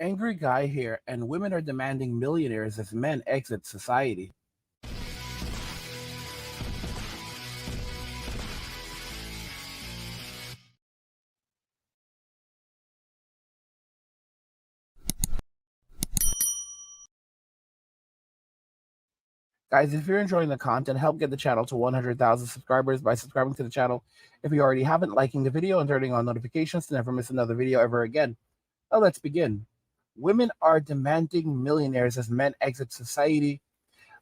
Angry guy here, and women are demanding millionaires as men exit society. Guys, if you're enjoying the content, help get the channel to 100,000 subscribers by subscribing to the channel. If you already haven't, liking the video and turning on notifications to never miss another video ever again. Now let's begin. Women are demanding millionaires as men exit society.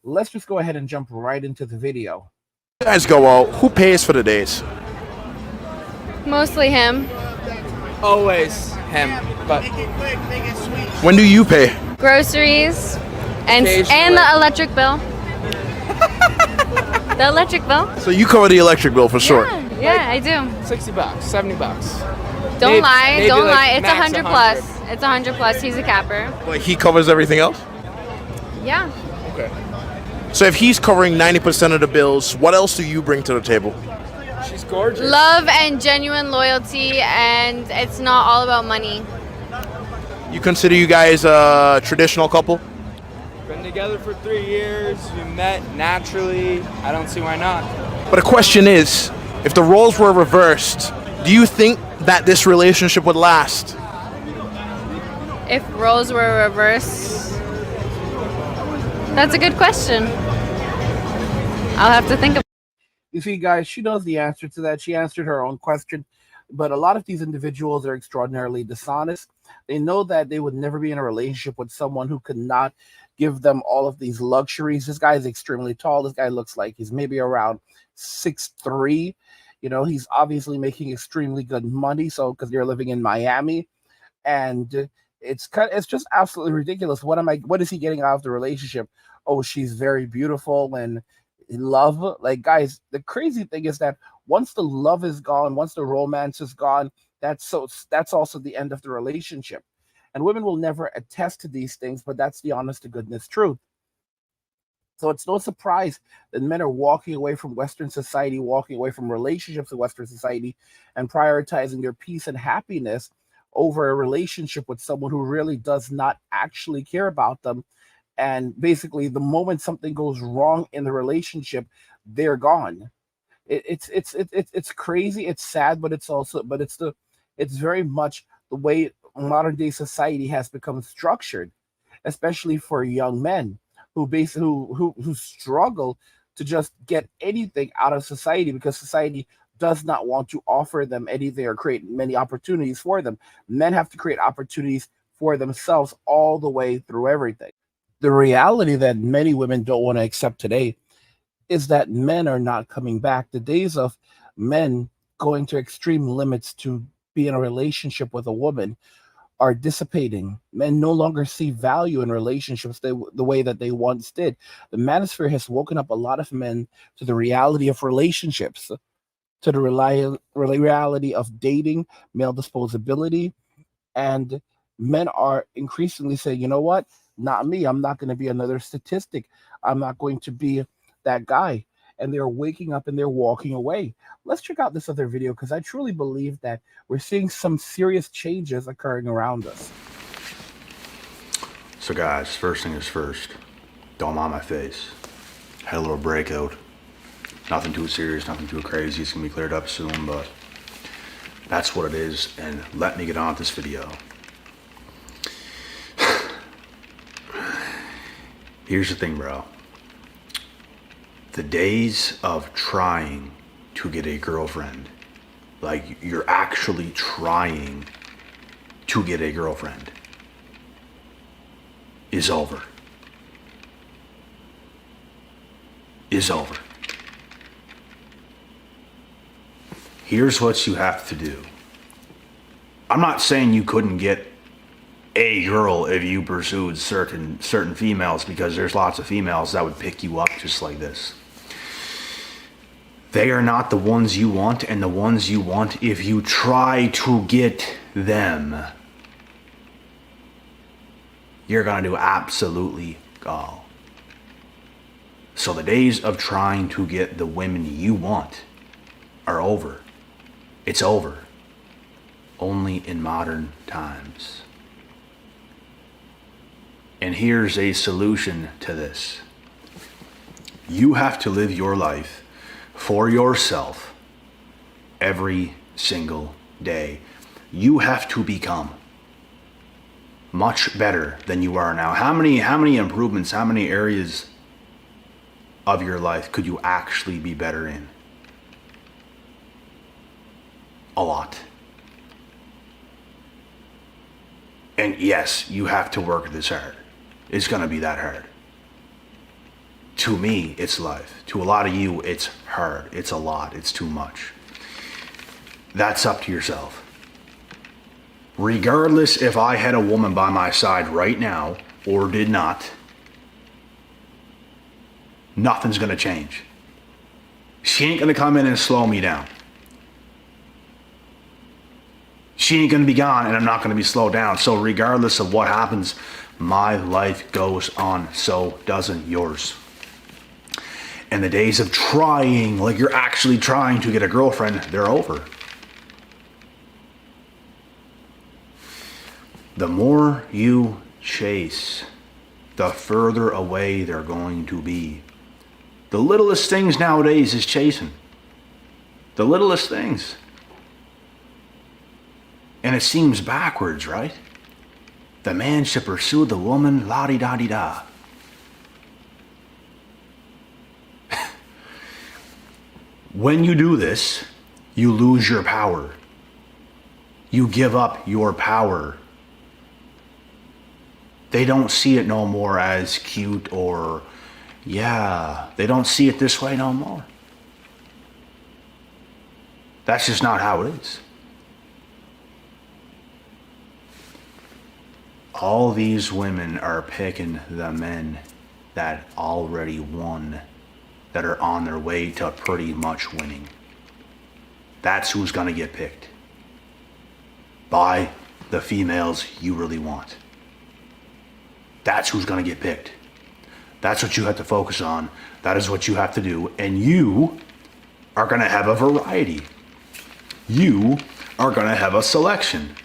Let's just go ahead and jump right into the video. You guys go out. Who pays for the days? Mostly him. Always him, but When do you pay? Groceries and Occasionally. the electric bill. The electric bill? So you cover the electric bill for sure. Yeah, I do. $60, $70. Don't Maybe- lie, maybe don't like lie. It's max 100 plus. It's 100 plus. He's a capper. But he covers everything else? Yeah. Okay. So if he's covering 90% of the bills, what else do you bring to the table? She's gorgeous. Love and genuine loyalty, and it's not all about money. You consider you guys a traditional couple? Been together for 3 years. We met naturally. I don't see why not. But the question is, if the roles were reversed, do you think that this relationship would last? If roles were reversed, that's a good question. I'll have to think about. You see, guys, she knows the answer to that. She answered her own question. But a lot of these individuals are extraordinarily dishonest. They know that they would never be in a relationship with someone who could not give them all of these luxuries. This guy is extremely tall. This guy looks like he's maybe around 6'3". You know, he's obviously making extremely good money. So, because they're living in Miami, and it's just absolutely ridiculous. What is he getting out of the relationship? Oh, she's very beautiful and love. Like, guys, the crazy thing is that once the love is gone, once the romance is gone, that's also the end of the relationship. And women will never attest to these things, but that's the honest to goodness truth. So it's no surprise that men are walking away from Western society, walking away from relationships in Western society, and prioritizing their peace and happiness over a relationship with someone who really does not actually care about them. And basically, the moment something goes wrong in the relationship, they're gone. It's crazy. It's sad, but it's very much the way modern day society has become structured, especially for young men who struggle to just get anything out of society because society does not want to offer them anything or create many opportunities for them. Men have to create opportunities for themselves all the way through everything. The reality that many women don't want to accept today is that men are not coming back. The days of men going to extreme limits to be in a relationship with a woman are dissipating. Men no longer see value in relationships the way that they once did. The manosphere has woken up a lot of men to the reality of relationships, to the reality of dating, male disposability, and men are increasingly saying, you know what? Not me. I'm not going to be another statistic. I'm not going to be that guy. And they're waking up and they're walking away. Let's check out this other video because I truly believe that we're seeing some serious changes occurring around us. So guys, first thing is first, don't mind my face. Had a little breakout. Nothing too serious, nothing too crazy. It's gonna be cleared up soon, but that's what it is, and let me get on with this video. Here's the thing, bro. The days of trying to get a girlfriend, like you're actually trying to get a girlfriend, is over. Is over. Here's what you have to do. I'm not saying you couldn't get a girl if you pursued certain females, because there's lots of females that would pick you up just like this. They are not the ones you want, and the ones you want, if you try to get them, you're gonna do absolutely all. So the days of trying to get the women you want are over. It's over. Only in modern times. And here's a solution to this. You have to live your life for yourself every single day. You have to become much better than you are now. How many improvements, how many areas of your life could you actually be better in? A lot. And yes, you have to work this hard. It's gonna be that hard. To me, it's life. To a lot of you, it's hard. It's a lot. It's too much. That's up to yourself. Regardless if I had a woman by my side right now or did not, nothing's gonna change. She ain't gonna come in and slow me down. She ain't gonna be gone and I'm not gonna be slowed down. So regardless of what happens, my life goes on. So doesn't yours. And the days of trying, like you're actually trying to get a girlfriend, they're over. The more you chase, the further away they're going to be. The littlest things nowadays is chasing. The littlest things. And it seems backwards, right? The man should pursue the woman, la-di-da-di-da. When you do this, you lose your power. You give up your power. They don't see it no more as cute or, yeah, they don't see it this way no more. That's just not how it is. All these women are picking the men that already won, that are on their way to pretty much winning. That's who's gonna get picked by the females you really want. That's who's gonna get picked. That's what you have to focus on. That is what you have to do. And you are gonna have a variety. You are gonna have a selection.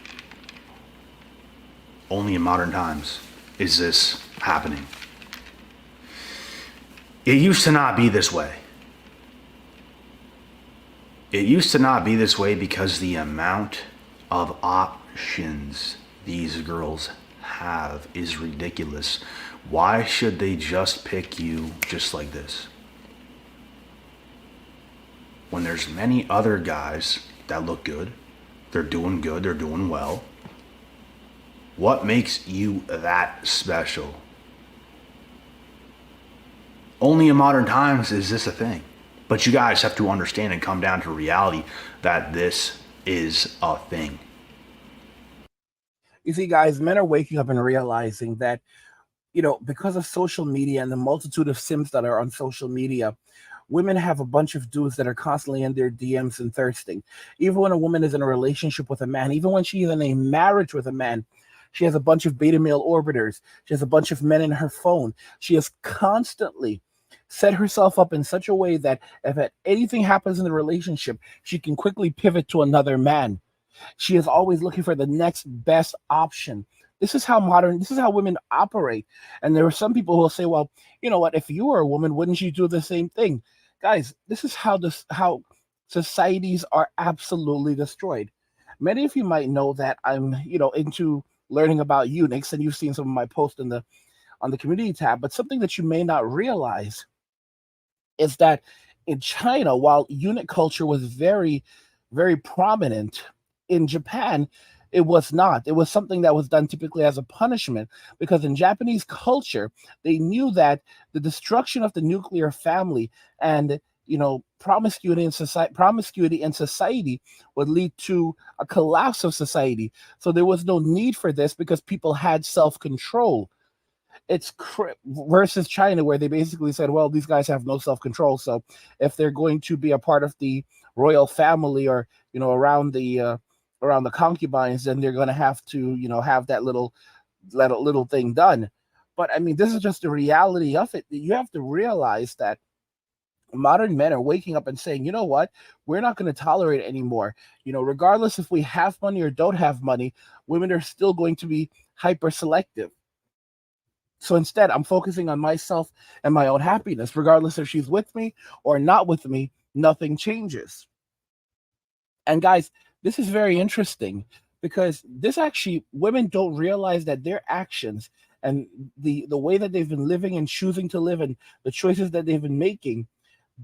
Only in modern times is this happening. It used to not be this way. It used to not be this way because the amount of options these girls have is ridiculous. Why should they just pick you just like this? When there's many other guys that look good, they're doing well. What makes you that special? Only in modern times is this a thing. But you guys have to understand and come down to reality that this is a thing. You see, guys, men are waking up and realizing that, because of social media and the multitude of sims that are on social media, women have a bunch of dudes that are constantly in their DMs and thirsting. Even when a woman is in a relationship with a man, even when she's in a marriage with a man, she has a bunch of beta male orbiters. She has a bunch of men in her phone. She has constantly set herself up in such a way that if anything happens in the relationship, she can quickly pivot to another man. She is always looking for the next best option. This is how women operate. And there are some people who will say, well, you know what, if you were a woman, wouldn't you do the same thing? Guys, this is how societies are absolutely destroyed. Many of you might know that I'm, into learning about eunuchs, and you've seen some of my posts on the community tab, but something that you may not realize is that in China, while eunuch culture was very, very prominent, in Japan, it was not. It was something that was done typically as a punishment, because in Japanese culture, they knew that the destruction of the nuclear family and promiscuity in society would lead to a collapse of society. So there was no need for this because people had self-control. It's versus China, where they basically said, well, these guys have no self-control. So if they're going to be a part of the royal family or, around the concubines, then they're going to have to, have that little thing done. But I mean, this is just the reality of it. You have to realize that modern men are waking up and saying, you know what, we're not going to tolerate it anymore. Regardless if we have money or don't have money, women are still going to be hyper selective. So instead, I'm focusing on myself and my own happiness. Regardless if she's with me or not with me, nothing changes. And guys, this is very interesting because this actually, women don't realize that their actions and the way that they've been living and choosing to live and the choices that they've been making,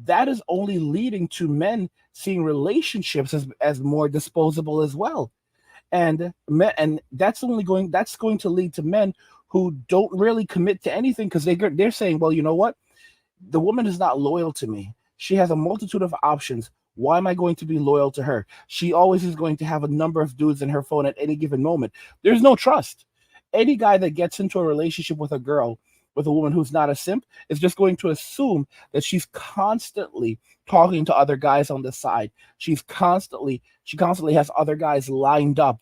that is only leading to men seeing relationships as more disposable as well. And that's going to lead to men who don't really commit to anything because they're saying, well, you know what, the woman is not loyal to me. She has a multitude of options. Why am I going to be loyal to her? She always is going to have a number of dudes in her phone at any given moment. There's no trust. Any guy that gets into a relationship with a girl, with a woman who's not a simp, is just going to assume that she's constantly talking to other guys on the side. She constantly has other guys lined up.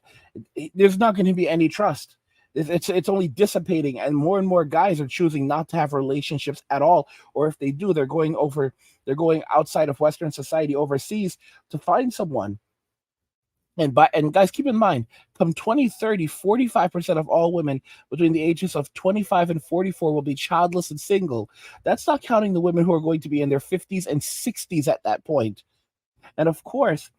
There's not going to be any trust. It's only dissipating, and more guys are choosing not to have relationships at all, or if they do, they're going outside of Western society overseas to find someone. And guys, keep in mind, come 2030, 45% of all women between the ages of 25 and 44 will be childless and single. That's not counting the women who are going to be in their 50s and 60s at that point. And of course,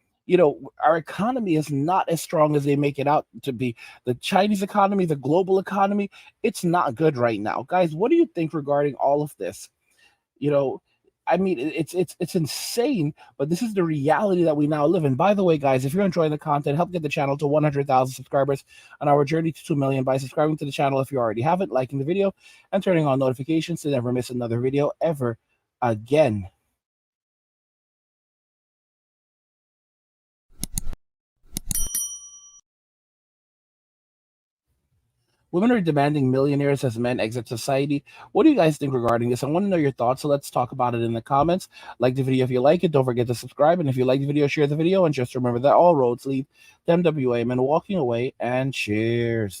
our economy is not as strong as they make it out to be. The Chinese economy, the global economy, it's not good right now. Guys, what do you think regarding all of this? You know, I mean, it's insane, but this is the reality that we now live in. By the way, guys, if you're enjoying the content, help get the channel to 100,000 subscribers on our journey to 2 million by subscribing to the channel if you already haven't, liking the video, and turning on notifications to never miss another video ever again. Women are demanding millionaires as men exit society. What do you guys think regarding this? I want to know your thoughts, so let's talk about it in the comments. Like the video if you like it. Don't forget to subscribe. And if you like the video, share the video. And just remember that all roads lead to MWA, men walking away. And cheers.